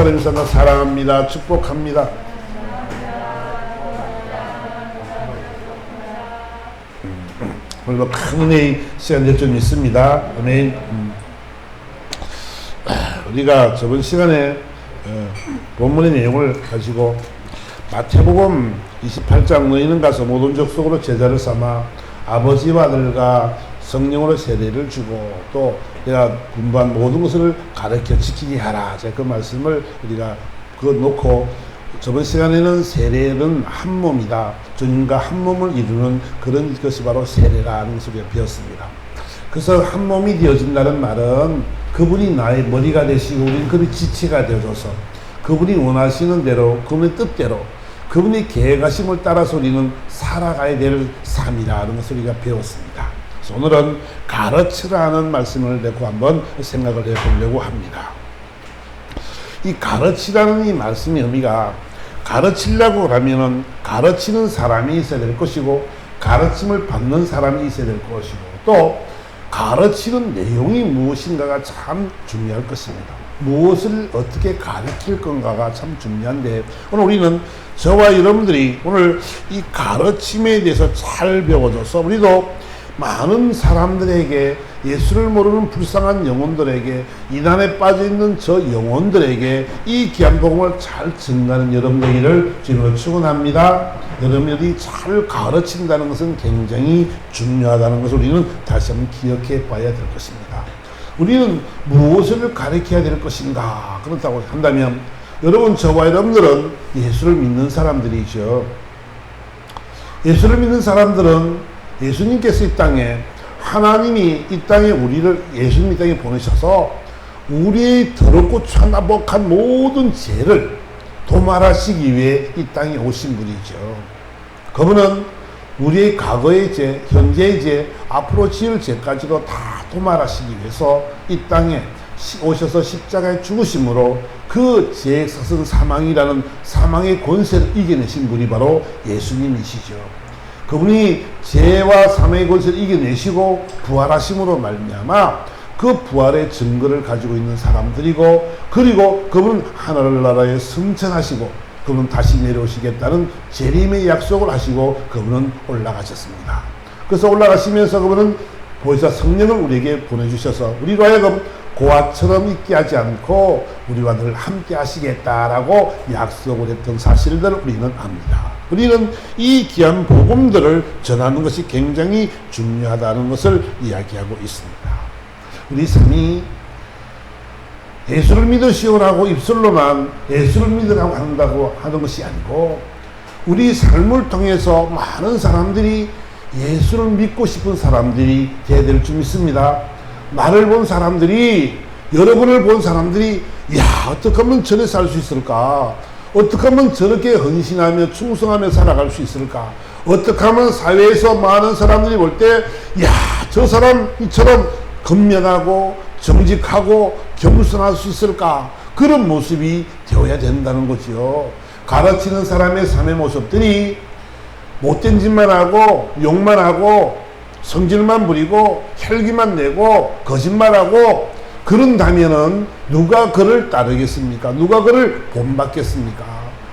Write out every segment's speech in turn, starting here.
사람 인사나 사랑합니다. 축복합니다. 오늘도 큰 은혜의 시간 될 줄 믿습니다. 아멘. 우리가 저번 시간에 본문의 내용을 가지고 마태복음 28장 너희는 가서 모든 족속으로 제자를 삼아 아버지와 아들과 성령으로 세례를 주고 또 내가 분부한 모든 것을 가르쳐 지키게 하라. 제가 그 말씀을 우리가 놓고 저번 시간에는 세례는 한 몸이다. 주님과 한 몸을 이루는 그런 것이 바로 세례라는 것을 우리가 배웠습니다. 그래서 한 몸이 되어진다는 말은 그분이 나의 머리가 되시고 우리는 그분이 지체가 되어져서 그분이 원하시는 대로 그분의 뜻대로 그분이 계획하심을 따라서 우리는 살아가야 될 삶이라는 것을 우리가 배웠습니다. 그래서 오늘은 가르치라는 말씀을 내고 한번 생각을 해보려고 합니다. 이 가르치라는 이 말씀의 의미가 가르치려고 하면은 가르치는 사람이 있어야 될 것이고 가르침을 받는 사람이 있어야 될 것이고 또 가르치는 내용이 무엇인가가 참 중요할 것입니다. 무엇을 어떻게 가르칠 건가가 참 중요한데 오늘 우리는 저와 여러분들이 오늘 이 가르침에 대해서 잘 배워줘서 우리도 많은 사람들에게 예수를 모르는 불쌍한 영혼들에게 이단에 빠져있는 저 영혼들에게 이 귀한 복음을 잘 전하는 여러분들을 주님으로 축원합니다. 여러분들이 잘 가르친다는 것은 굉장히 중요하다는 것을 우리는 다시 한번 기억해 봐야 될 것입니다. 우리는 무엇을 가르쳐야 될 것인가 그렇다고 한다면 여러분 저와 여러분들은 예수를 믿는 사람들이죠. 예수를 믿는 사람들은 예수님께서 이 땅에 하나님이 이 땅에 우리를 예수님 이 땅에 보내셔서 우리의 더럽고 천하복한 모든 죄를 도말하시기 위해 이 땅에 오신 분이죠. 그분은 우리의 과거의 죄, 현재의 죄, 앞으로 지을 죄까지도 다 도말하시기 위해서 이 땅에 오셔서 십자가에 죽으심으로 그 죄의 사슬 사망이라는 사망의 권세를 이겨내신 분이 바로 예수님이시죠. 그분이 죄와 사망의 권세를 이겨내시고 부활하심으로 말미암아 그 부활의 증거를 가지고 있는 사람들이고 그리고 그분은 하늘나라에 승천하시고 그분은 다시 내려오시겠다는 재림의 약속을 하시고 그분은 올라가셨습니다. 그래서 올라가시면서 그분은 보혜사 성령을 우리에게 보내주셔서 우리로 하여금 고아처럼 있게 하지 않고 우리와 늘 함께 하시겠다라고 약속을 했던 사실들을 우리는 압니다. 우리는 이 귀한 복음들을 전하는 것이 굉장히 중요하다는 것을 이야기하고 있습니다. 우리 삶이 예수를 믿으시오라고 입술로만 예수를 믿으라고 한다고 하는 것이 아니고 우리 삶을 통해서 많은 사람들이 예수를 믿고 싶은 사람들이 되어야 될 줄 믿습니다. 나를 본 사람들이 여러분을 본 사람들이 야 어떻게 하면 저래 살 수 있을까? 어떻게 하면 저렇게 헌신하며 충성하며 살아갈 수 있을까? 어떻게 하면 사회에서 많은 사람들이 볼 때 야 저 사람 이처럼 건면하고 정직하고 겸손할 수 있을까? 그런 모습이 되어야 된다는 거지요. 가르치는 사람의 삶의 모습들이 못된 짓만 하고 욕만 하고 성질만 부리고 혈기만 내고 거짓말하고 그런다면은 누가 그를 따르겠습니까? 누가 그를 본받겠습니까?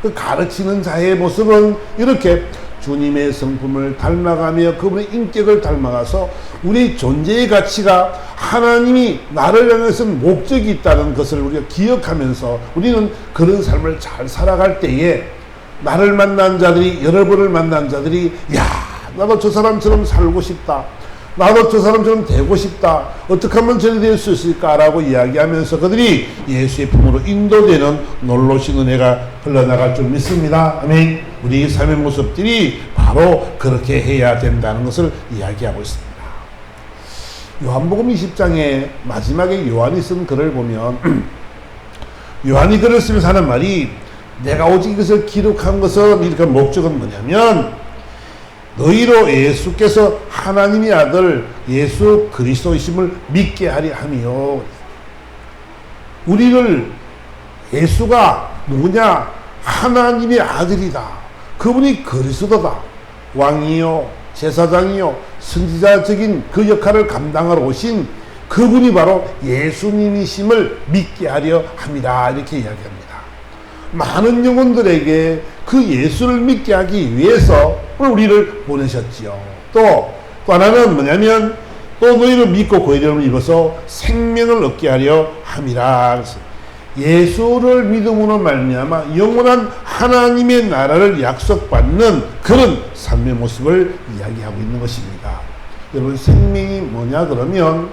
그 가르치는 자의 모습은 이렇게 주님의 성품을 닮아가며 그분의 인격을 닮아가서 우리 존재의 가치가 하나님이 나를 향해서 목적이 있다는 것을 우리가 기억하면서 우리는 그런 삶을 잘 살아갈 때에 나를 만난 자들이 여러분을 만난 자들이 야 나도 저 사람처럼 살고 싶다. 나도 저 사람처럼 되고 싶다. 어떻게 하면 저리 될 수 있을까라고 이야기하면서 그들이 예수의 품으로 인도되는 놀라신 은혜가 흘러나갈 줄 믿습니다. 아멘. 우리 삶의 모습들이 바로 그렇게 해야 된다는 것을 이야기하고 있습니다. 요한복음 20장에 마지막에 요한이 쓴 글을 보면 요한이 글을 쓰면서 하는 말이 내가 오직 이것을 기록한 것은 이렇게 목적은 뭐냐면 너희로 예수께서 하나님의 아들 예수 그리스도이심을 믿게 하려 함이요. 우리를 예수가 누구냐? 하나님의 아들이다. 그분이 그리스도다. 왕이요 제사장이요 선지자적인 그 역할을 감당하러 오신 그분이 바로 예수님이심을 믿게 하려 함이라 이렇게 이야기합니다. 많은 영혼들에게 그 예수를 믿게 하기 위해서 우리를 보내셨지요. 또 하나는 뭐냐면 또 너희를 믿고 그 이름을 입어서 생명을 얻게 하려 함이라. 예수를 믿음으로 말미암아 영원한 하나님의 나라를 약속받는 그런 삶의 모습을 이야기하고 있는 것입니다. 여러분, 생명이 뭐냐 그러면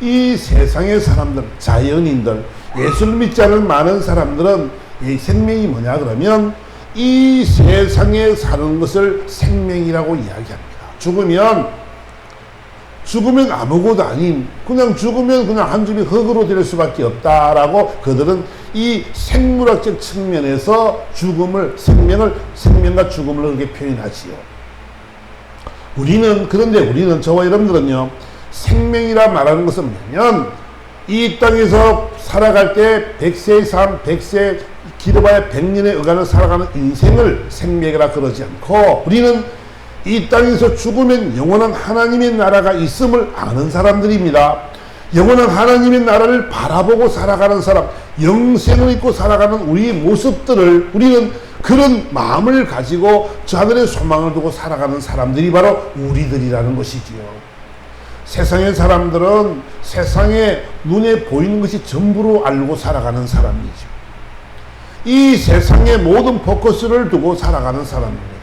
이 세상의 사람들, 자연인들, 예수를 믿지 않은 많은 사람들은 이 생명이 뭐냐 그러면 이 세상에 사는 것을 생명이라고 이야기합니다. 죽으면 아무것도 아닌, 그냥 죽으면 그냥 한 줌이 흙으로 될 수밖에 없다라고 그들은 이 생물학적 측면에서 생명과 죽음을 그렇게 표현하지요. 그런데 우리는, 저와 여러분들은요, 생명이라 말하는 것은 뭐냐면, 이 땅에서 살아갈 때 100세의 삶, 100세, 길어봐야 100년의 어간을 살아가는 인생을 생명이라 그러지 않고, 우리는 이 땅에서 죽으면 영원한 하나님의 나라가 있음을 아는 사람들입니다. 영원한 하나님의 나라를 바라보고 살아가는 사람, 영생을 잊고 살아가는 우리의 모습들을 우리는 그런 마음을 가지고 저 하늘에 소망을 두고 살아가는 사람들이 바로 우리들이라는 것이지요. 세상의 사람들은 세상에 눈에 보이는 것이 전부로 알고 살아가는 사람이죠. 이 세상의 모든 포커스를 두고 살아가는 사람입니다.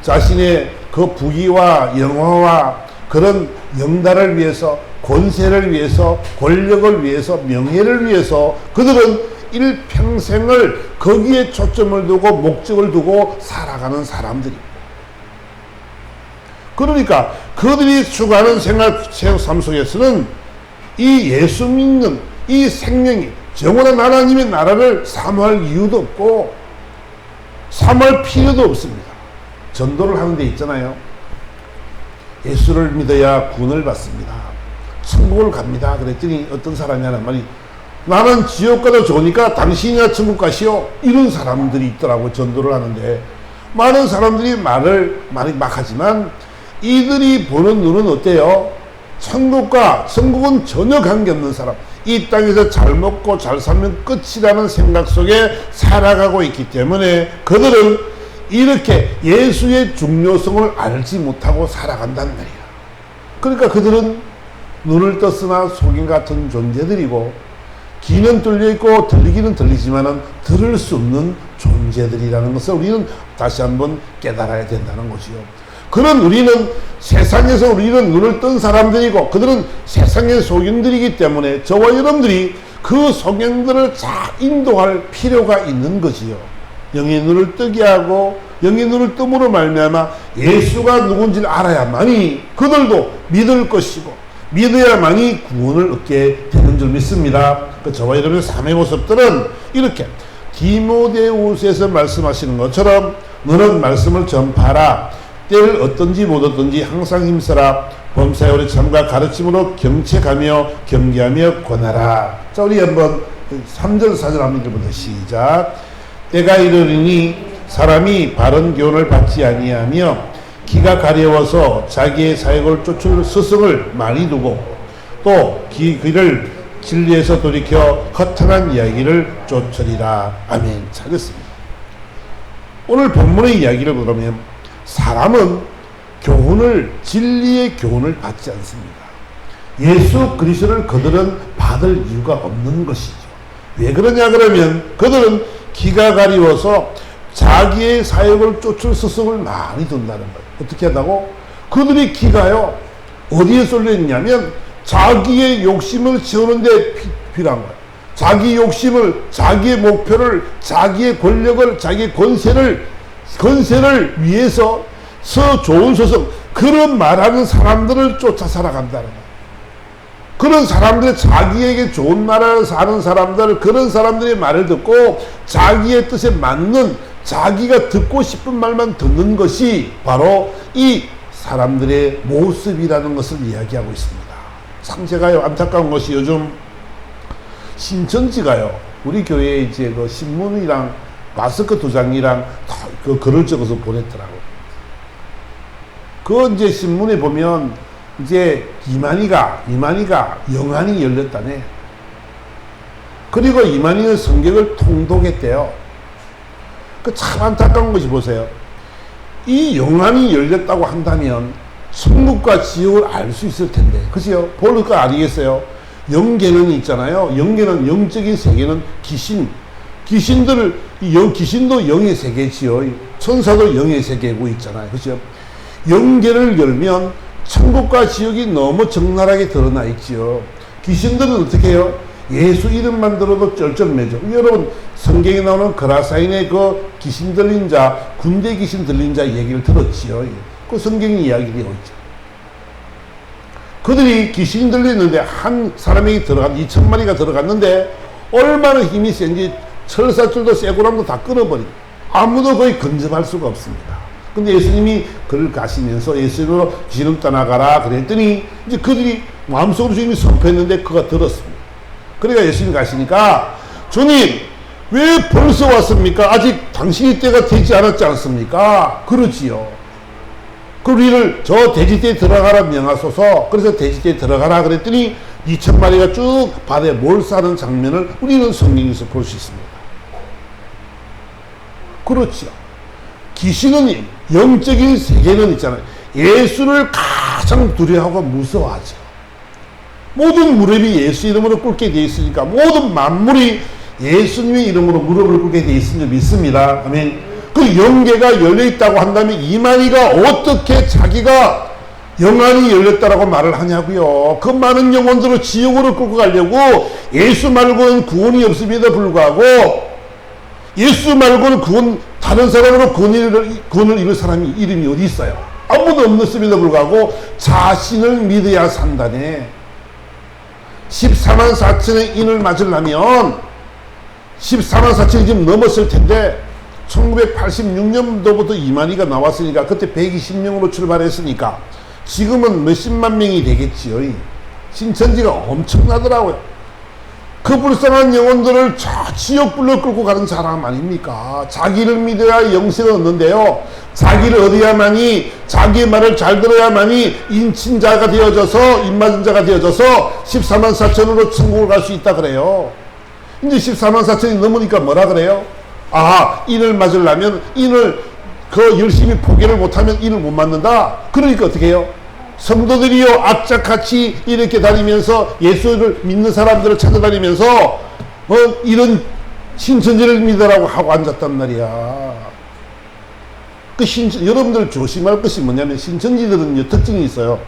자신의 그 부귀와 영화와 그런 영달을 위해서, 권세를 위해서, 권력을 위해서, 명예를 위해서 그들은 일평생을 거기에 초점을 두고 목적을 두고 살아가는 사람들입니다. 그러니까 그들이 추구하는 삶 속에서는 이 예수 믿는 이 생명이 영원한 하나님의 나라를 사모할 이유도 없고 사모할 필요도 없습니다. 전도를 하는 데 있잖아요. 예수를 믿어야 구원을 받습니다. 천국을 갑니다. 그랬더니 어떤 사람이 하는 말이, 나는 지옥 가도 좋으니까 당신이나 천국 가시오. 이런 사람들이 있더라고. 전도를 하는데 많은 사람들이 말을 많이 막 하지만 이들이 보는 눈은 어때요? 천국은 전혀 관계없는 사람, 이 땅에서 잘 먹고 잘 살면 끝이라는 생각 속에 살아가고 있기 때문에 그들은 이렇게 예수의 중요성을 알지 못하고 살아간단 말이야. 그러니까 그들은 눈을 떴으나 속인 같은 존재들이고, 귀는 뚫려있고 들리기는 들리지만은 들을 수 없는 존재들이라는 것을 우리는 다시 한번 깨달아야 된다는 것이요. 그런 세상에서 우리는 눈을 뜬 사람들이고 그들은 세상의 소경들이기 때문에 저와 여러분들이 그 소경들을 잘 인도할 필요가 있는 거지요. 영의 눈을 뜨게 하고 영의 눈을 뜸으로 말미암아 예수가 누군지를 알아야만이 그들도 믿을 것이고 믿어야만이 구원을 얻게 되는 줄 믿습니다. 저와 여러분의 삶의 모습들은 이렇게 디모데후서에서 말씀하시는 것처럼 너는 말씀을 전파하라. 때를 얻든지 못 얻든지 항상 힘써라. 범사에 참과 가르침으로 경책하며 경계하며 권하라. 자, 우리 한번 3절 4절 한번 읽어보자. 시작. 때가 이르리니 사람이 바른 교훈을 받지 아니하며 기가 가려워서 자기의 사역을 쫓을 스승을 많이 두고 또 그를 진리에서 돌이켜 허탄한 이야기를 쫓으리라. 아멘. 찾았습니다. 오늘 본문의 이야기를 보면 사람은 진리의 교훈을 받지 않습니다. 예수 그리스도를 그들은 받을 이유가 없는 것이죠. 왜 그러냐 그러면 그들은 기가 가리워서 자기의 사역을 쫓을 스승을 많이 둔다는 거예요. 어떻게 한다고? 그들이 기가요 어디에 쏠려 있냐면 자기의 욕심을 채우는데 필요한 거예요. 자기 욕심을, 자기의 목표를, 자기의 권력을, 자기의 권세를 위해서 좋은 소속, 그런 말하는 사람들을 쫓아 살아간다는 거예요. 그런 사람들이 자기에게 좋은 나라를 사는 사람들, 그런 사람들의 말을 듣고 자기의 뜻에 맞는, 자기가 듣고 싶은 말만 듣는 것이 바로 이 사람들의 모습이라는 것을 이야기하고 있습니다. 참 제가요 안타까운 것이 요즘 신천지가요 우리 교회에 이제 그 신문이랑 마스크 2장이랑 그 글을 적어서 보냈더라고요. 그 이제 신문에 보면 이제 이만희가 영안이 열렸다네. 그리고 이만희는 성경을 통독했대요. 그 참 안타까운 것이 보세요. 이 영안이 열렸다고 한다면 천국과 지옥을 알 수 있을 텐데, 그죠? 볼 거 아니겠어요? 영계는 있잖아요. 영계는, 영적인 세계는 귀신도 영의 세계지요. 천사도 영의 세계고 있잖아요. 그죠? 영계를 열면 천국과 지옥이 너무 적나라하게 드러나 있지요. 귀신들은 어떻게 해요? 예수 이름만 들어도 쩔쩔매죠. 여러분, 성경에 나오는 그라사인의 그 귀신 들린 자, 군대 귀신 들린 자 얘기를 들었지요. 그 성경이 이야기되어 있죠. 그들이 귀신 들리는데 한 사람에게 2,000마리가 들어갔는데 얼마나 힘이 센지 철사줄도 쇠고랑도 다 끊어버리고 아무도 거의 근접할 수가 없습니다. 근데 예수님이 그를 가시면서 예수님으로 귀신을 떠나가라 그랬더니 이제 그들이 마음속으로 주님이 선포했는데 그가 들었습니다. 그러니까 예수님 가시니까 주님 왜 벌써 왔습니까? 아직 당신의 때가 되지 않았지 않습니까? 그러지요. 그 우리를 저 돼지떼에 들어가라 명하소서. 그래서 돼지떼에 들어가라 그랬더니 2,000마리가 쭉 바다에 몰사하는 장면을 우리는 성경에서 볼 수 있습니다. 그렇죠. 귀신은 영적인 세계는 있잖아요. 예수를 가장 두려워하고 무서워하죠. 모든 무릎이 예수 이름으로 꿇게 되어 있으니까 모든 만물이 예수님의 이름으로 무릎을 꿇게 되어 있으니 믿습니다. 아멘. 그 영계가 열려있다고 한다면 이만희가 어떻게 자기가 영안이 열렸다라고 말을 하냐고요. 그 많은 영혼들을 지옥으로 끌고 가려고 예수 말고는 구원이 없음에도 불구하고 예수 말고는 다른 사람으로 구원을 이룰 사람이 이름이 어디 있어요? 아무도 없음에도 불구하고 자신을 믿어야 산다네. 14만 4천의 인을 맞으려면 14만 4천이 지금 넘었을 텐데 1986년도부터 이만희가 나왔으니까 그때 120명으로 출발했으니까 지금은 몇십만 명이 되겠지요. 신천지가 엄청나더라고요. 그 불쌍한 영혼들을 저 지옥불로 끌고 가는 사람 아닙니까? 자기를 믿어야 영생을 얻는데요. 자기를 얻어야만이 자기의 말을 잘 들어야만이 인친자가 되어져서 입맞은 자가 되어져서 14만 4천으로 천국을 갈 수 있다 그래요. 이제 14만 4천이 넘으니까 뭐라 그래요? 아, 인을 맞으려면 인을 열심히 포기를 못하면 인을 못 맞는다. 그러니까 어떻게 해요? 성도들이요 악착같이 이렇게 다니면서 예수를 믿는 사람들을 찾아다니면서 이런 신천지를 믿으라고 하고 앉았단 말이야. 여러분들 조심할 것이 뭐냐면 신천지들은 특징이 있어요.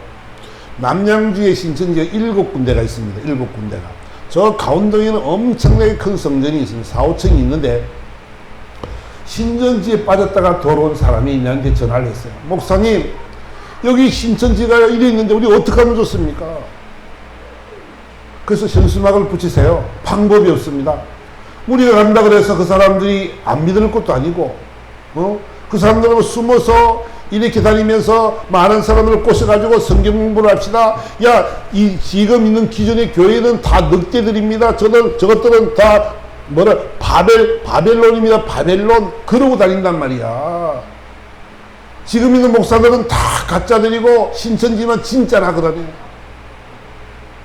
남양주에 신천지가 7군데가 있습니다. 7군데가. 저 가운데에는 엄청나게 큰 성전이 있습니다. 4, 5층이 있는데 신천지에 빠졌다가 돌아온 사람이 나한테 전화를 했어요. 목사님, 여기 신천지가 이래 있는데 우리 어떻게 하면 좋습니까? 그래서 현수막을 붙이세요. 방법이 없습니다. 우리가 간다 그래서 그 사람들이 안 믿을 것도 아니고 그 사람들은 숨어서 이렇게 다니면서 많은 사람들을 꼬셔가지고 성경 공부를 합시다. 야, 지금 있는 기존의 교회는 다 늑대들입니다. 저것들은 다 바벨론입니다. 바벨론. 그러고 다닌단 말이야. 지금 있는 목사들은 다 가짜들이고 신천지만 진짜라 그러네.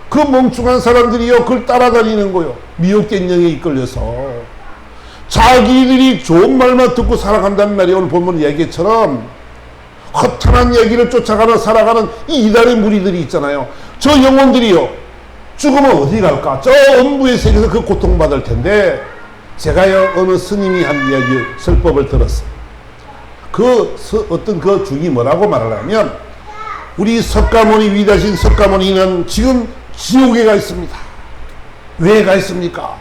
그 멍청한 사람들이요 그걸 따라다니는 거요. 미혹된 영에 이끌려서 자기들이 좋은 말만 듣고 살아간단 말이에요. 오늘 본문 얘기처럼 허탄한 얘기를 쫓아가는 살아가는 이 이단의 무리들이 있잖아요. 저 영혼들이요 죽으면 어디 갈까? 저 엄부의 세계에서 그 고통받을 텐데 제가요 어느 스님이 한 이야기 설법을 들었어요. 어떤 그 중이 뭐라고 말을 하면 우리 석가모니 위대하신 석가모니는 지금 지옥에 가 있습니다. 왜 가 있습니까?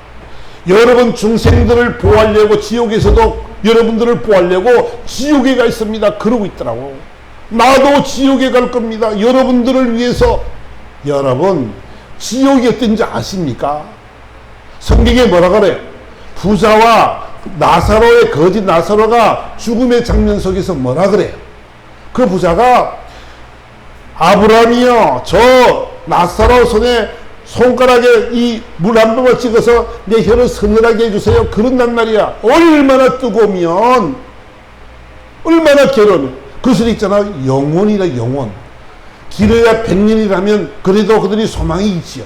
여러분 중생들을 보호하려고 지옥에서도 여러분들을 보호하려고 지옥에 가 있습니다. 그러고 있더라고. 나도 지옥에 갈 겁니다. 여러분들을 위해서. 여러분 지옥이 어떤지 아십니까? 성경에 뭐라 그래요? 부자와 나사로의 거짓 나사로가 죽음의 장면 속에서 뭐라 그래요? 그 부자가 아브라함이요 저 나사로 손에 손가락에 이 물 한 방울 찍어서 내 혀를 서늘하게 해주세요. 그런단 말이야. 얼마나 뜨거우면 얼마나 괴로우면 그 소리 있잖아. 영원이라 영원. 길어야 100년이라면 그래도 그들이 소망이 있지요.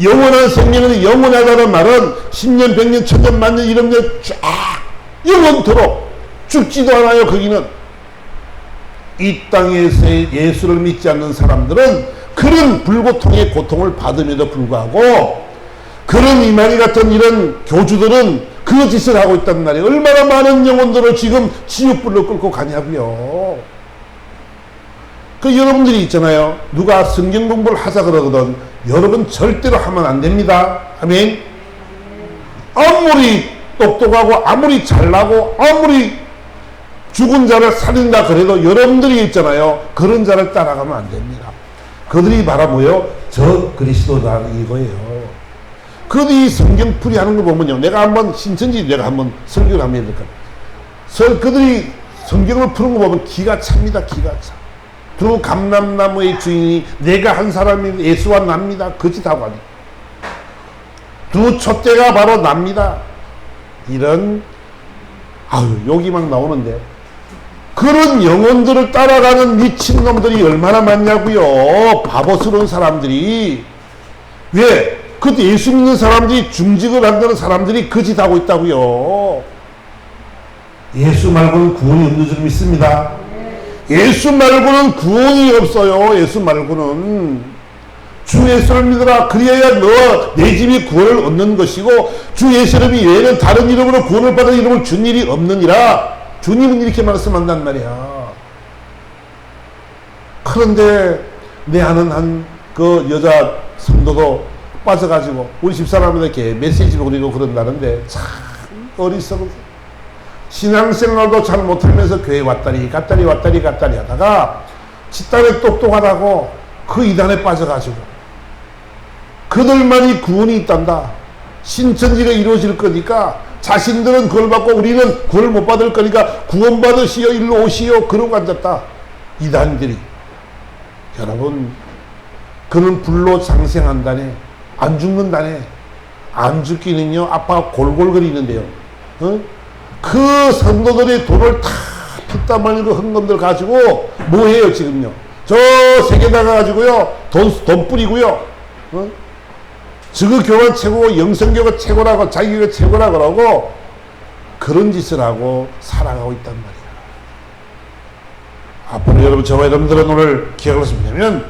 영원한 생명은 영원하다는 말은 10년, 100년, 1000년, 만년, 1억년 쫙 영원토록 죽지도 않아요. 거기는 이 땅에서 예수를 믿지 않는 사람들은 그런 불고통의 고통을 받음에도 불구하고 그런 이만희 같은 이런 교주들은 그 짓을 하고 있단 말이에요. 얼마나 많은 영혼들을 지금 지옥불로 끌고 가냐고요. 그 여러분들이 있잖아요. 누가 성경 공부를 하자 그러거든. 여러분 절대로 하면 안 됩니다. 아멘. 아무리 똑똑하고 아무리 잘나고 아무리 죽은 자를 살린다 그래도 여러분들이 있잖아요. 그런 자를 따라가면 안 됩니다. 그들이 바라 뭐요? 저 그리스도다 이거예요. 그들이 성경 풀이하는 거 보면요. 내가 한번 신천지 내가 한번 설교를 한번 해야 될 것 같아요. 그들이 성경을 푸는 거 보면 기가 찹니다. 기가 차. 두 감람나무의 주인이 내가 한 사람이 예수와 납니다. 거짓하고 하니. 두 촛대가 바로 납니다. 이런 욕이 막 나오는데 그런 영혼들을 따라가는 미친놈들이 얼마나 많냐고요. 바보스러운 사람들이. 왜? 그때 예수 믿는 사람들이 중직을 한다는 사람들이 거짓하고 있다고요. 예수 말고는 구원이 없는 줄 믿습니다. 예수 말고는 구원이 없어요. 예수 말고는. 주 예수를 믿어라. 그리하여 너와 내 집이 구원을 얻는 것이고 주 예수를 외에는 다른 이름으로 구원을 받을 이름을 준 일이 없느니라. 주님은 이렇게 말씀한단 말이야. 그런데 내 아는 한 그 여자 성도도 빠져가지고 우리 집사람에게 메시지 보내고 그런다는데 참 어리석은 신앙생활도 잘 못하면서 교회 왔다리 갔다리 왔다리 갔다리 하다가 집단에 똑똑하다고 그 이단에 빠져가지고 그들만이 구원이 있단다. 신천지가 이루어질 거니까 자신들은 그걸 받고 우리는 구원을 못 받을 거니까 구원 받으시오 일로 오시오 그러고 앉았다. 이단들이. 여러분 그는 불로 장생한다네. 안 죽는다네. 안 죽기는요 아빠가 골골거리는데요. 그 성도들의 돈을 다 피땀 흘리고 헌금들 가지고 뭐해요 지금요. 저 세계다가 가지고요 돈 뿌리고요. 저거 교가 최고고 영성교가 최고라고 자기가 최고라고 그러고 그런 짓을 하고 살아가고 있단 말이야. 앞으로 여러분 저와 여러분들은 오늘 기억을 하시면 되면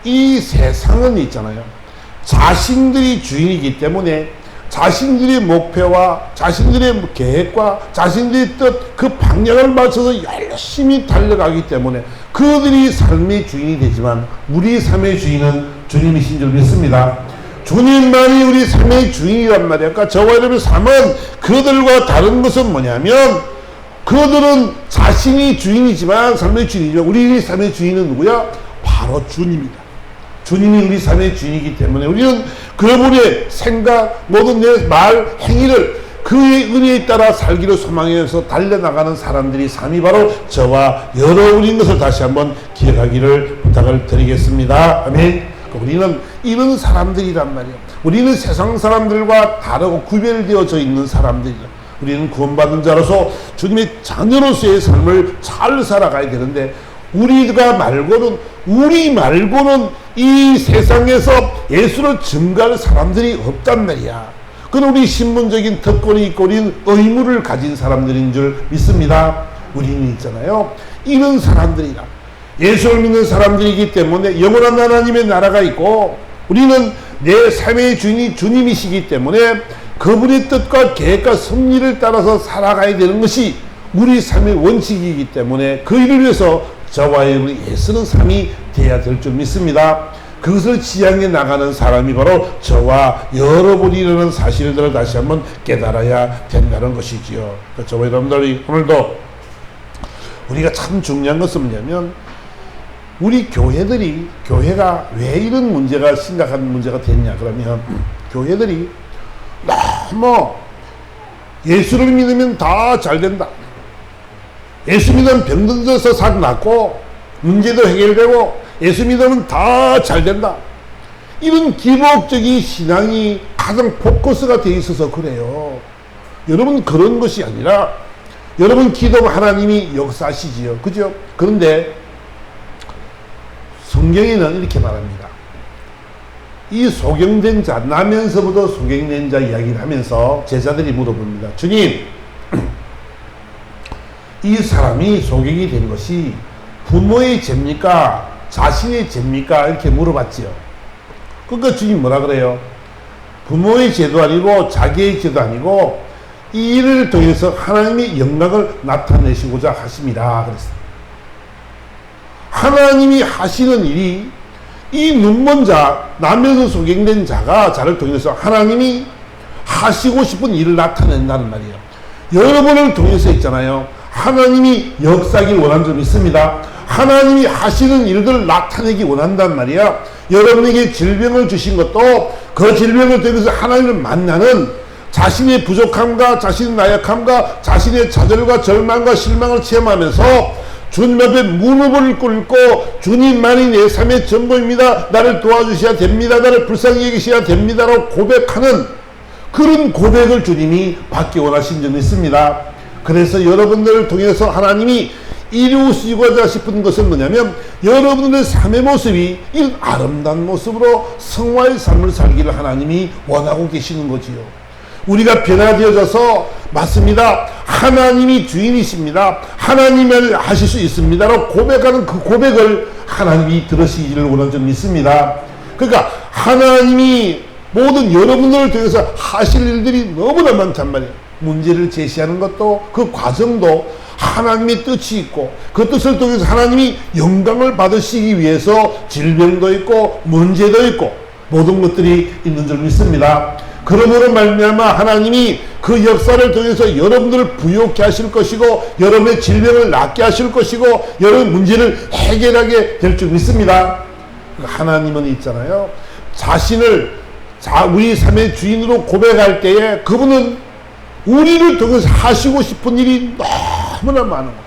이 세상은 있잖아요. 자신들이 주인이기 때문에 자신들의 목표와 자신들의 계획과 자신들의 뜻 그 방향을 맞춰서 열심히 달려가기 때문에 그들이 삶의 주인이 되지만 우리 삶의 주인은 주님이신 줄 믿습니다. 주님만이 우리 삶의 주인이란 말이야. 그러니까 저와 여러분의 삶은 그들과 다른 것은 뭐냐면 그들은 자신이 주인이지만 삶의 주인이지만 우리 삶의 주인은 누구야? 바로 주님이다. 주님이 우리 삶의 주인이기 때문에 우리는 그분의 생각, 모든 내 말, 행위를 그의 은혜에 따라 살기를 소망해서 달려나가는 사람들이 삶이 바로 저와 여러분인 것을 다시 한번 기억하기를 부탁을 드리겠습니다. 아멘. 우리는 이런 사람들이란 말이에요. 우리는 세상 사람들과 다르고 구별되어져 있는 사람들이다. 우리는 구원받은 자로서 주님의 자녀로서의 삶을 잘 살아가야 되는데 우리 말고는 이 세상에서 예수를 증거할 사람들이 없단 말이야. 그건 우리 신분적인 특권이 있고 우리는 의무를 가진 사람들인 줄 믿습니다. 우리는 있잖아요. 이런 사람들이라. 예수를 믿는 사람들이기 때문에 영원한 하나님의 나라가 있고 우리는 내 삶의 주인이 주님이시기 때문에 그분의 뜻과 계획과 섭리를 따라서 살아가야 되는 것이 우리 삶의 원칙이기 때문에 그 일을 위해서 저와 여러분이 애쓰는 삶이 되어야 될 줄 믿습니다. 그것을 지향해 나가는 사람이 바로 저와 여러분이라는 사실들을 다시 한번 깨달아야 된다는 것이지요. 저와 여러분들이 오늘도 우리가 참 중요한 것은 뭐냐면 우리 교회가 왜 이런 문제가 심각한 문제가 됐냐 그러면 교회들이 너무 예수를 믿으면 다 잘 된다. 예수 믿으면 병든 데서 살아났고 문제도 해결되고 예수 믿으면 다 잘 된다. 이런 기복적인 신앙이 가장 포커스가 돼 있어서 그래요. 여러분 그런 것이 아니라 여러분 기도하면 하나님이 역사하시지요. 그죠? 그런데 성경에는 이렇게 말합니다. 이 소경된 자, 나면서부터 소경된 자 이야기를 하면서 제자들이 물어봅니다. 주님, 이 사람이 소경이 된 것이 부모의 죄입니까? 자신의 죄입니까? 이렇게 물어봤지요. 그러니까 주님 뭐라 그래요? 부모의 죄도 아니고 자기의 죄도 아니고 이 일을 통해서 하나님의 영광을 나타내시고자 하십니다. 그랬어요. 하나님이 하시는 일이 이 눈먼 자, 나면서 소경된 자를 통해서 하나님이 하시고 싶은 일을 나타낸다는 말이에요. 여러분을 통해서 있잖아요. 하나님이 역사하길 원하는 점이 있습니다. 하나님이 하시는 일들을 나타내기 원한단 말이야. 여러분에게 질병을 주신 것도 그 질병을 통해서 하나님을 만나는 자신의 부족함과 자신의 나약함과 자신의 좌절과 절망과 실망을 체험하면서 주님 앞에 무릎을 꿇고 주님만이 내 삶의 전부입니다. 나를 도와주셔야 됩니다. 나를 불쌍히 여기셔야 됩니다라고 고백하는 그런 고백을 주님이 받기 원하신 점이 있습니다. 그래서 여러분들을 통해서 하나님이 이루시고자 싶은 것은 뭐냐면 여러분들의 삶의 모습이 이런 아름다운 모습으로 성화의 삶을 살기를 하나님이 원하고 계시는 거지요. 우리가 변화되어져서 맞습니다. 하나님이 주인이십니다. 하나님을 하실 수 있습니다라고 고백하는 그 고백을 하나님이 들으시기를 원하는 점이 있습니다. 그러니까 하나님이 모든 여러분들을 통해서 하실 일들이 너무나 많단 말이에요. 문제를 제시하는 것도 그 과정도 하나님의 뜻이 있고 그 뜻을 통해서 하나님이 영광을 받으시기 위해서 질병도 있고 문제도 있고 모든 것들이 있는 줄 믿습니다. 그러므로 말미암아 하나님이 그 역사를 통해서 여러분들을 부유케 하실 것이고 여러분의 질병을 낫게 하실 것이고 여러분의 문제를 해결하게 될 줄 믿습니다. 하나님은 있잖아요. 자신을 우리 삶의 주인으로 고백할 때에 그분은 우리를 통해서 하시고 싶은 일이 너무나 많은 거예요.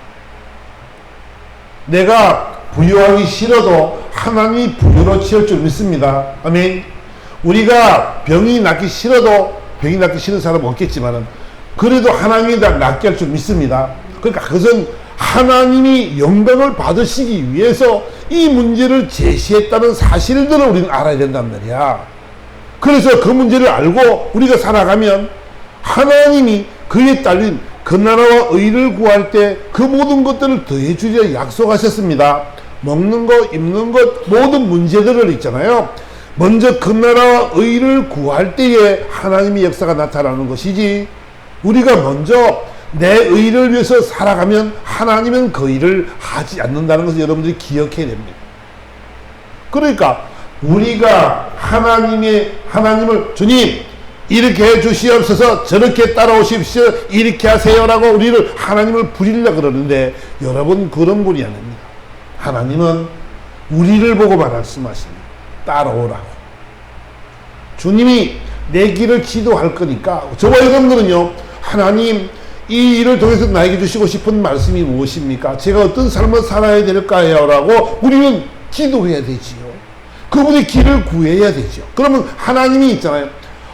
내가 부유하기 싫어도 하나님이 부유로 채울 줄 믿습니다. 아멘. 우리가 병이 낫기 싫어도 병이 낫기 싫은 사람은 없겠지만은 그래도 하나님이 다 낫게 할 줄 믿습니다. 그러니까 그것은 하나님이 영광을 받으시기 위해서 이 문제를 제시했다는 사실들을 우리는 알아야 된단 말이야. 그래서 그 문제를 알고 우리가 살아가면 하나님이 그에 딸린 그 나라와 의를 구할 때 그 모든 것들을 더해 주리라 약속하셨습니다. 먹는 것, 입는 것, 모든 문제들을 있잖아요. 먼저 그 나라와 의를 구할 때에 하나님의 역사가 나타나는 것이지 우리가 먼저 내 의를 위해서 살아가면 하나님은 그 일을 하지 않는다는 것을 여러분들이 기억해야 됩니다. 그러니까 우리가 하나님을 주님 이렇게 해 주시옵소서 저렇게 따라오십시오 이렇게 하세요라고 우리를 하나님을 부리려고 그러는데 여러분 그런 분이 아닙니다. 하나님은 우리를 보고 말씀하십니다. 따라오라고. 주님이 내 길을 지도할 거니까 저와 여러분들은요 하나님 이 일을 통해서 나에게 주시고 싶은 말씀이 무엇입니까? 제가 어떤 삶을 살아야 될까요? 라고 우리는 기도해야 되지요. 그분의 길을 구해야 되죠. 그러면 하나님이 있잖아요.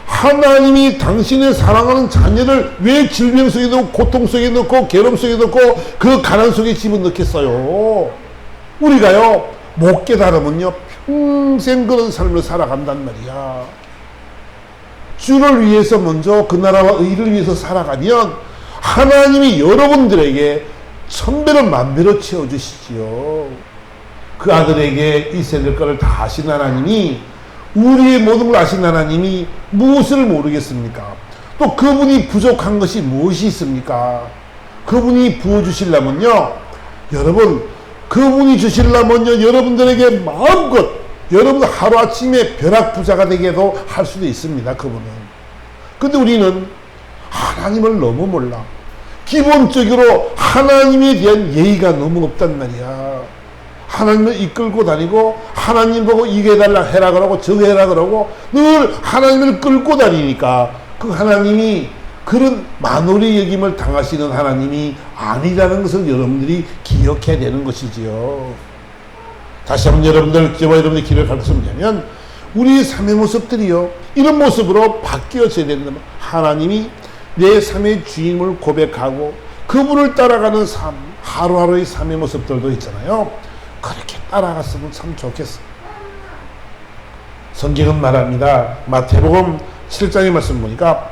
하나님이 당신의 사랑하는 자녀를 왜 질병 속에 넣고 고통 속에 넣고 괴로움 속에 넣고 그 가난 속에 집어넣겠어요? 우리가요 못 깨달으면요 평생 그런 삶을 살아간단 말이야. 주를 위해서 먼저 그 나라와 의를 위해서 살아가면 하나님이 여러분들에게 천배로 만배로 채워주시지요. 그 아들에게 있어야 될 것을 다 하신 하나님이 우리의 모든 걸 아신 하나님이 무엇을 모르겠습니까? 또 그분이 부족한 것이 무엇이 있습니까? 그분이 부어주시려면요 여러분 그분이 주시려면요 여러분들에게 마음껏 여러분 하루아침에 벼락부자가 되게도 할 수도 있습니다. 그분은. 근데 우리는 하나님을 너무 몰라. 기본적으로 하나님에 대한 예의가 너무 없단 말이야. 하나님을 이끌고 다니고 하나님 보고 이게 해달라 해라 그러고 저거 해라 그러고 늘 하나님을 끌고 다니니까 그 하나님이 그런 만홀의 여김을 당하시는 하나님이 아니라는 것을 여러분들이 기억해야 되는 것이지요. 다시 한번 저와 여러분들의 길을 가르쳐 보자면 우리의 삶의 모습들이요 이런 모습으로 바뀌어져야 된다면 하나님이 내 삶의 주인을 고백하고 그분을 따라가는 삶 하루하루의 삶의 모습들도 있잖아요. 그렇게 따라갔으면 참 좋겠어. 성경은 말합니다. 마태복음 7장의 말씀 보니까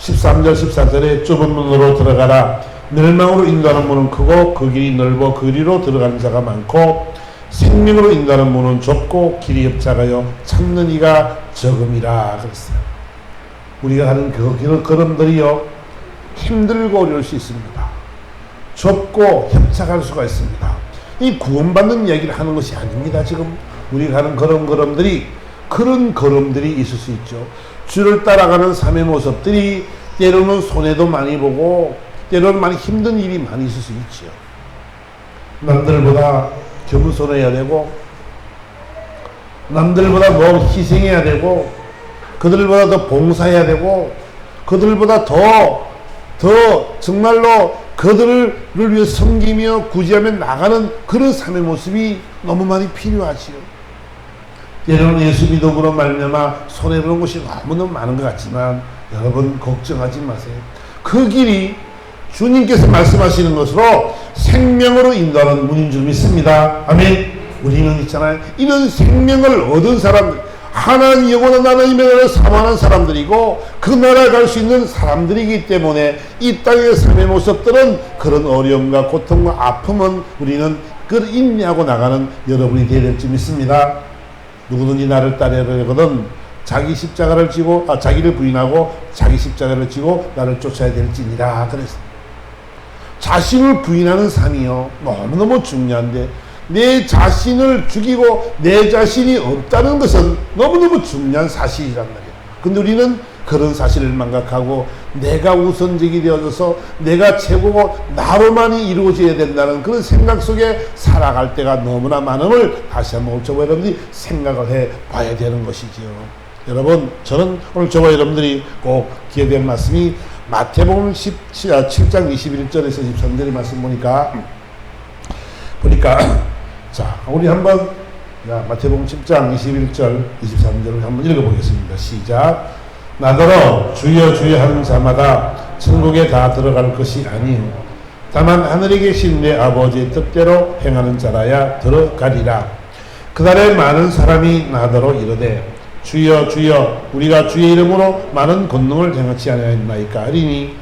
13절 14절에 좁은 문으로 들어가라. 멸망으로 인도하는 문은 크고 그 길이 넓어 그리로 들어가는 자가 많고 생명으로 인도하는 문은 좁고 길이 협착하여 찾는 이가 적음이라 그랬어요. 우리가 하는 그 걸음들이요 힘들고 어려울 수 있습니다. 좁고 협착할 수가 있습니다. 이 구원받는 이야기를 하는 것이 아닙니다. 지금 우리가 하는 걸음들이 그런 걸음들이 있을 수 있죠. 주를 따라가는 삶의 모습들이 때로는 손해도 많이 보고 때로는 많이 힘든 일이 많이 있을 수 있죠. 남들보다 겸손해야 되고 남들보다 뭐 희생해야 되고 그들보다 더 봉사해야 되고 그들보다 더 정말로 그들을 위해 섬기며 구제하며 나가는 그런 삶의 모습이 너무 많이 필요하지요. 때로는 예수 믿음으로 말미암아 손해보는 것이 너무너무 많은 것 같지만 여러분 걱정하지 마세요. 그 길이 주님께서 말씀하시는 것으로 생명으로 인도하는 문인 줄 믿습니다. 아멘. 우리는 있잖아요. 이런 생명을 얻은 사람들, 하나님 영원한 하나님의 나라를 사모하는 사람들이고 그 나라에 갈 수 있는 사람들이기 때문에 이 땅의 삶의 모습들은 그런 어려움과 고통과 아픔은 우리는 그걸 인내하고 나가는 여러분이 되어야 될 줄 믿습니다. 누구든지 나를 따르려거든 자기 십자가를 지고 자기를 부인하고 자기 십자가를 지고 나를 쫓아야 될지니라 그랬습니다. 자신을 부인하는 삶이요 너무너무 중요한데 내 자신을 죽이고 내 자신이 없다는 것은 너무너무 중요한 사실이란 말이에요. 근데 우리는 그런 사실을 망각하고 내가 우선적이 되어져서 내가 최고고 나로만이 이루어져야 된다는 그런 생각 속에 살아갈 때가 너무나 많음을 다시 한번 저와 여러분들이 생각을 해 봐야 되는 것이지요. 여러분 저는 오늘 저와 여러분들이 꼭 기억될 말씀이 마태복음 7장 21절에서 23절의 말씀 보니까 자 우리 한번 마태복음 10장 21절 23절을 한번 읽어보겠습니다. 시작. 나더러 주여 주여 하는 자마다 천국에 다 들어갈 것이 아니요 다만 하늘에 계신 내 아버지의 뜻대로 행하는 자라야 들어가리라. 그날에 많은 사람이 나더러 이르되 주여 주여 우리가 주의 이름으로 많은 권능을 행하지 아니하였나이까 하리니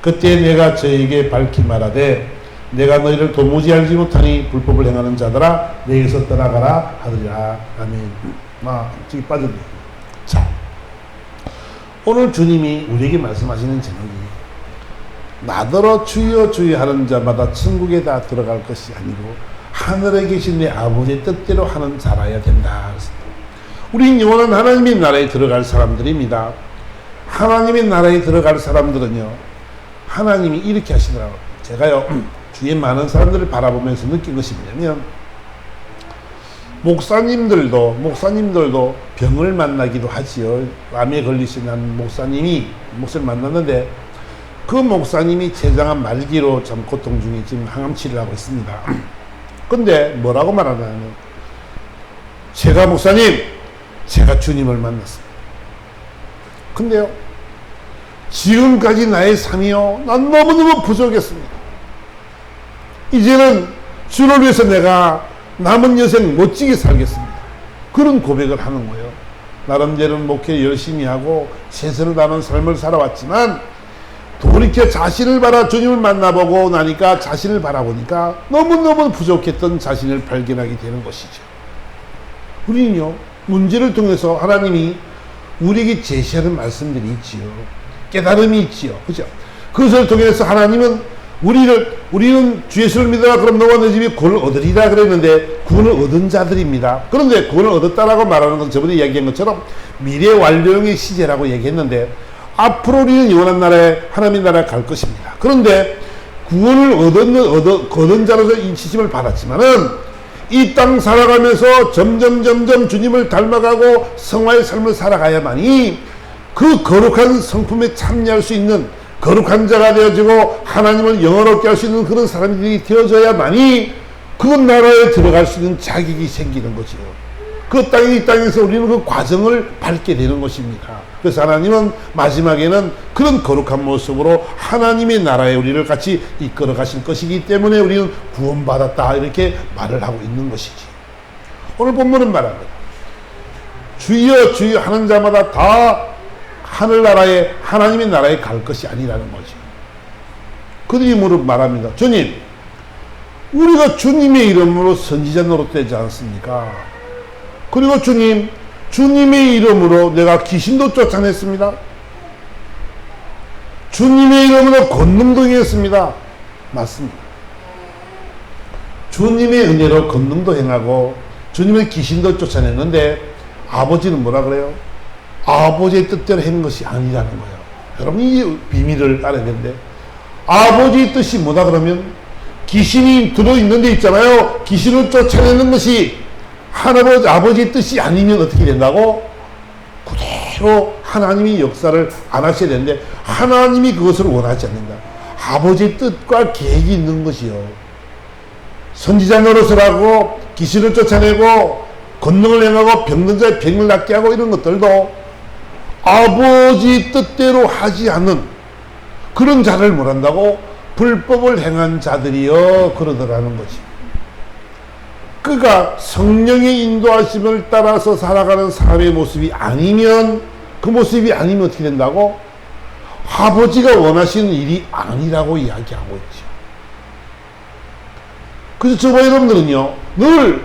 그때 내가 저에게 밝히 말하되 내가 너희를 도무지 알지 못하니 불법을 행하는 자들아 내게서 떠나가라 하리라. 아멘. 저기 빠졌네. 자 오늘 주님이 우리에게 말씀하시는 제목이 나더러 주여 주여 하는 자마다 천국에 다 들어갈 것이 아니고 하늘에 계신 내 아버지의 뜻대로 하는 자라야 된다. 우리는 영원한 하나님의 나라에 들어갈 사람들입니다. 하나님의 나라에 들어갈 사람들은요 하나님이 이렇게 하시더라고요. 제가요 주위에 많은 사람들을 바라보면서 느낀 것이 뭐냐면 목사님들도 병을 만나기도 하지요. 암에 걸리신 한 목사님을 만났는데 그 목사님이 췌장암 말기로 참 고통 중에 지금 항암치료를 하고 있습니다. 근데 뭐라고 말하냐면 제가 주님을 만났습니다. 근데요 지금까지 나의 삶이요 난 너무너무 부족했습니다. 이제는 주를 위해서 내가 남은 여생 멋지게 살겠습니다. 그런 고백을 하는 거예요. 나름대로는 목회 열심히 하고 최선을 다하는 삶을 살아왔지만 돌이켜 자신을 주님을 만나보고 나니까 자신을 바라보니까 너무너무 부족했던 자신을 발견하게 되는 것이죠. 우리는요 문제를 통해서 하나님이 우리에게 제시하는 말씀들이 있지요. 깨달음이 있지요. 그죠? 그것을 통해서 하나님은 우리는 주 예수를 믿어라 그럼 너와 너 집이 구원을 얻으리라 그랬는데 구원을 얻은 자들입니다. 그런데 구원을 얻었다라고 말하는 건 저번에 이야기한 것처럼 미래 완료형의 시제라고 얘기했는데 앞으로 우리는 영원한 나라에 하나님의 나라에 갈 것입니다. 그런데 구원을 얻은 자로서 이 지침을 받았지만은 이 땅 살아가면서 점점 주님을 닮아가고 성화의 삶을 살아가야만이 그 거룩한 성품에 참여할 수 있는 거룩한 자가 되어지고 하나님을 영원롭게 할 수 있는 그런 사람들이 되어져야만이 그 나라에 들어갈 수 있는 자격이 생기는 거지요. 이 땅에서 우리는 그 과정을 밟게 되는 것입니다. 그래서 하나님은 마지막에는 그런 거룩한 모습으로 하나님의 나라에 우리를 같이 이끌어 가실 것이기 때문에 우리는 구원받았다 이렇게 말을 하고 있는 것이지. 오늘 본문은 말합니다. 주여 주여 하는 자마다 다 하늘나라에 하나님의 나라에 갈 것이 아니라는 거죠. 그들이 말합니다. 주님, 우리가 주님의 이름으로 선지자 노릇되지 않습니까? 그리고 주님, 주님의 이름으로 내가 귀신도 쫓아냈습니다. 주님의 이름으로 권능도 행했습니다. 맞습니다. 주님의 은혜로 권능도 행하고 주님의 귀신도 쫓아냈는데 아버지는 뭐라 그래요? 아버지의 뜻대로 한 것이 아니라는 거예요. 여러분 이 비밀을 알아야 되는데 아버지의 뜻이 뭐다 그러면 귀신이 들어있는 데 있잖아요. 귀신을 쫓아내는 것이 하나님 아버지의 뜻이 아니면 어떻게 된다고? 그대로 하나님이 역사를 안 하셔야 되는데 하나님이 그것을 원하지 않는다. 아버지의 뜻과 계획이 있는 것이요. 선지자 노릇을 하고 귀신을 쫓아내고 권능을 행하고 병든 자의 병을 낫게 하고 이런 것들도 아버지 뜻대로 하지 않는 그런 자를 뭐란다고? 불법을 행한 자들이여 그러더라는 거지. 그가 성령의 인도하심을 따라서 살아가는 사람의 모습이 아니면 그 모습이 아니면 어떻게 된다고? 아버지가 원하시는 일이 아니라고 이야기하고 있죠. 그래서 저와 여러분들은요 늘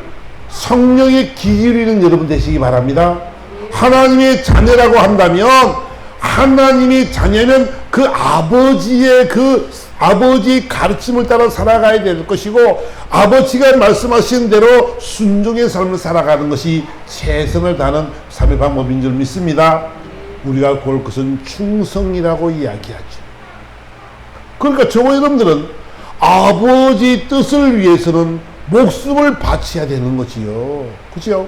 성령의 귀 기울이는 여러분 되시기 바랍니다. 하나님의 자녀라고 한다면 하나님의 자녀는 그 아버지의 가르침을 따라 살아가야 될 것이고 아버지가 말씀하신 대로 순종의 삶을 살아가는 것이 최선을 다하는 삶의 방법인 줄 믿습니다. 우리가 볼 것은 충성이라고 이야기하죠. 그러니까 저와 여러분들은 아버지 뜻을 위해서는 목숨을 바쳐야 되는 거지요. 그죠?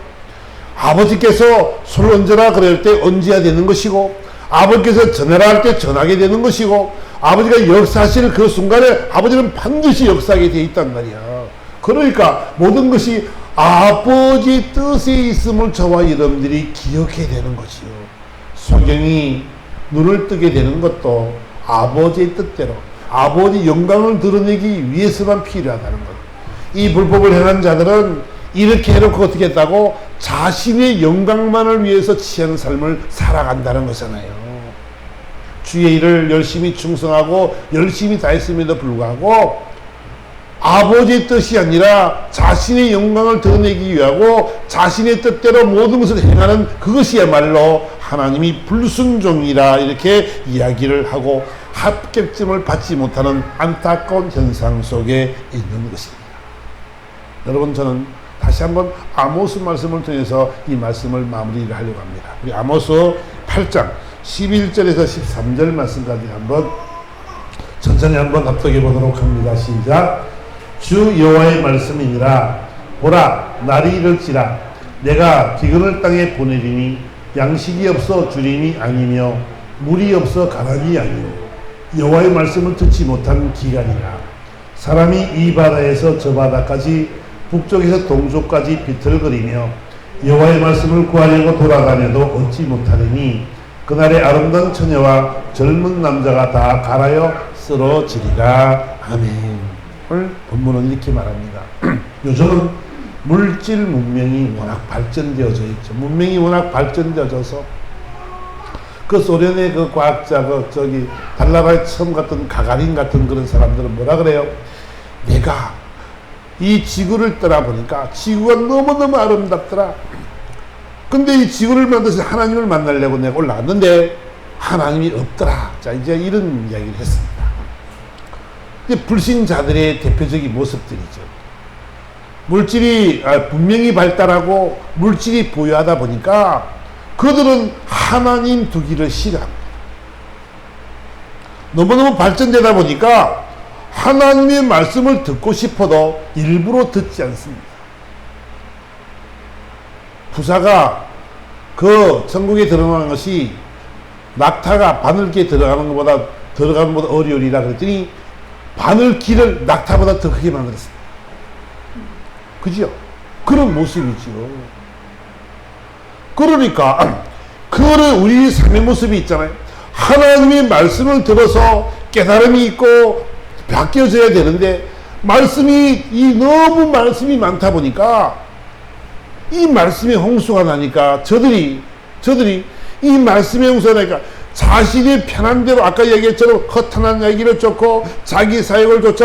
아버지께서 술 얹어라 그럴 때 얹어야 되는 것이고 아버지께서 전해라 할 때 전하게 되는 것이고 아버지가 역사하실 그 순간에 아버지는 반드시 역사하게 되어 있단 말이야. 그러니까 모든 것이 아버지 뜻에 있음을 저와 여러분들이 기억해야 되는 것이요. 성경이 눈을 뜨게 되는 것도 아버지의 뜻대로 아버지 영광을 드러내기 위해서만 필요하다는 것. 이 불법을 행한 자들은 이렇게 해놓고 어떻게 했다고? 자신의 영광만을 위해서 취하는 삶을 살아간다는 거잖아요. 주의 일을 열심히 충성하고 열심히 다했음에도 불구하고 아버지의 뜻이 아니라 자신의 영광을 드러내기 위하고 자신의 뜻대로 모든 것을 행하는 그것이야말로 하나님이 불순종이라 이렇게 이야기를 하고 합격점을 받지 못하는 안타까운 현상 속에 있는 것입니다. 여러분 저는 다시 한번 아모스 말씀을 통해서 이 말씀을 마무리를 하려고 합니다. 우리 아모스 8장 11절에서 13절 말씀까지 한번 천천히 한번 합독해 보도록 합니다. 시작. 주 여호와의 말씀이니라. 보라 날이 이를지라 내가 기근을 땅에 보내리니 양식이 없어 주림이 아니며 물이 없어 가난이 아니요 여호와의 말씀을 듣지 못한 기간이라. 사람이 이 바다에서 저 바다까지 북쪽에서 동쪽까지 비틀거리며 여호와의 말씀을 구하려고 돌아다녀도 얻지 못하리니 그날에 아름다운 처녀와 젊은 남자가 다 갈아여 쓰러지리라. 아멘. 오늘 본문은 이렇게 말합니다. 요즘은 물질 문명이 워낙 발전되어져 있죠. 문명이 워낙 발전되어져서 그 소련의 그 과학자 달나라에 처음 갔던 가가린 같은 그런 사람들은 뭐라 그래요? 내가 이 지구를 떠나보니까 지구가 너무너무 아름답더라. 근데 이 지구를 만드신 하나님을 만나려고 내가 올라갔는데 하나님이 없더라. 자, 이제 이런 이야기를 했습니다. 이제 불신자들의 대표적인 모습들이죠. 물질이 분명히 발달하고 물질이 부유하다 보니까 그들은 하나님 두기를 싫어합니다. 너무너무 발전되다 보니까 하나님의 말씀을 듣고 싶어도 일부러 듣지 않습니다. 부사가 그 천국에 들어가는 것이 낙타가 바늘기에 들어가는 것보다 어려우리라 그랬더니 바늘기를 낙타보다 더 크게 만들었습니다. 그죠? 그런 모습이지요. 그러니까 그거를 우리 삶의 모습이 있잖아요. 하나님의 말씀을 들어서 깨달음이 있고 바뀌어져야 되는데 너무 말씀이 많다 보니까 이 말씀의 홍수가 나니까 저들이 이 말씀의 홍수가 나니까 자신이 편한 대로 아까 얘기했처럼 허탄한 얘기를 쫓고 자기 사역을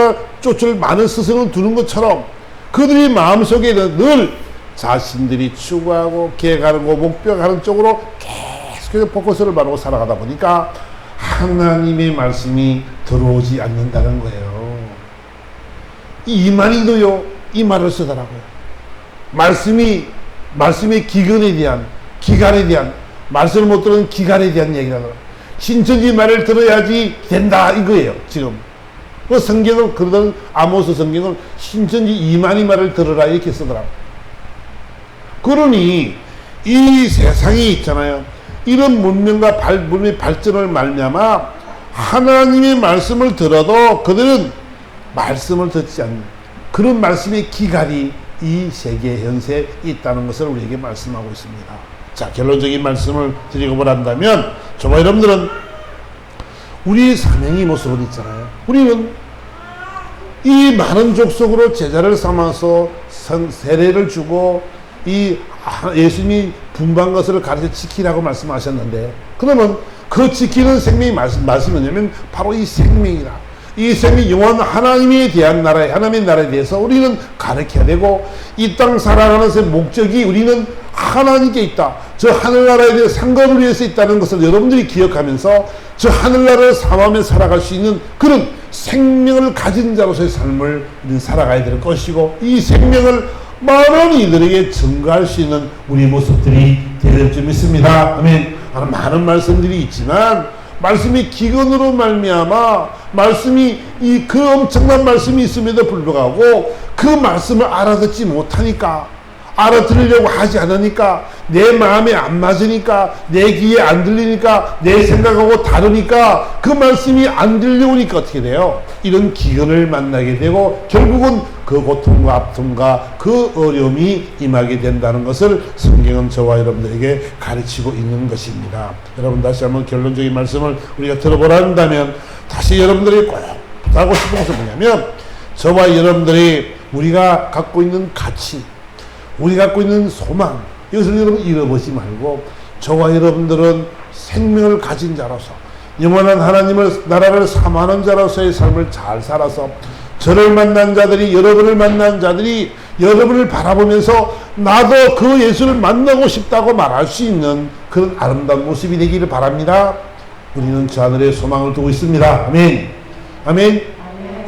쫓을 많은 스승을 두는 것처럼 그들이 마음속에는 늘 자신들이 추구하고 계획하고 목표하는 쪽으로 계속해서 포커스를 바르고 살아가다 보니까 하나님의 말씀이 들어오지 않는다는 거예요. 이만희도요 이 말을 쓰더라고요. 말씀의 기간에 대한 말씀을 못 들은 기간에 대한 얘기를 하더라고요. 신천지 말을 들어야지 된다 이거예요. 지금 그 성경을 그러던 아모스 성경을 신천지 이만희 말을 들으라 이렇게 쓰더라고요. 그러니 이 세상이 있잖아요. 이런 문명과 문명의 발전을 말미암아 하나님의 말씀을 들어도 그들은 말씀을 듣지 않는 그런 말씀의 기갈이 이 세계 현세에 있다는 것을 우리에게 말씀하고 있습니다. 자, 결론적인 말씀을 드리고 보란다면 정말 여러분들은 우리 사명의 모습은 있잖아요. 우리는 이 많은 족속으로 제자를 삼아서 세례를 주고 이 예수님이 분부한 것을 가르쳐 지키라고 말씀하셨는데 그러면 그 지키는 생명이 말씀이 뭐냐면 바로 이 생명이라. 이 생명이 영원 하나님에 대한 하나님의 나라에 대해서 우리는 가르쳐야 되고 이 땅 살아가는 것의 목적이 우리는 하나님께 있다. 저 하늘나라에 대해 상급을 위해서 있다는 것을 여러분들이 기억하면서 저 하늘나라를 삼아며 살아갈 수 있는 그런 생명을 가진 자로서의 삶을 우리는 살아가야 될 것이고 이 생명을 많은 이들에게 증거할 수 있는 우리 모습들이 되될 줄 믿습니다. 아멘. 많은 말씀들이 있지만 말씀이 기근으로 말미암아 말씀이 그 엄청난 말씀이 있음에도 불구하고 그 말씀을 알아듣지 못하니까 알아들으려고 하지 않으니까 내 마음에 안 맞으니까 내 귀에 안 들리니까 내 생각하고 다르니까 그 말씀이 안 들려오니까 어떻게 돼요? 이런 기근을 만나게 되고 결국은 그 고통과 아픔과 그 어려움이 임하게 된다는 것을 성경은 저와 여러분들에게 가르치고 있는 것입니다. 여러분 다시 한번 결론적인 말씀을 우리가 들어보라 한다면 다시 여러분들이 꼭 하고 싶은 것은 뭐냐면 저와 여러분들이 우리가 갖고 있는 가치 우리 갖고 있는 소망 이것을 여러분 잃어보지 말고 저와 여러분들은 생명을 가진 자로서 영원한 하나님을 나라를 사모하는 자로서의 삶을 잘 살아서 저를 만난 자들이 여러분을 만난 자들이 여러분을 바라보면서 나도 그 예수를 만나고 싶다고 말할 수 있는 그런 아름다운 모습이 되기를 바랍니다. 우리는 저 하늘에 소망을 두고 있습니다. 아멘. 아멘.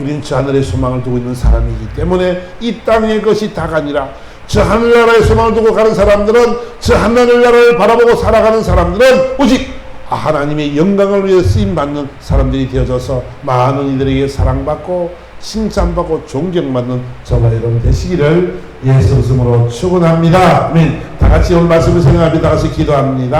우리는 저 하늘에 소망을 두고 있는 사람이기 때문에 이 땅의 것이 다가 아니라 저 하늘나라에 소망을 두고 가는 사람들은 저 하늘나라를 바라보고 살아가는 사람들은 오직 하나님의 영광을 위해 쓰임받는 사람들이 되어져서 많은 이들에게 사랑받고 칭찬받고 존경받는 저와 여러분 되시기를 예수 이름으로 축원합니다. 아멘. 다 같이 오늘 말씀을 생각하며 다 같이 기도합니다.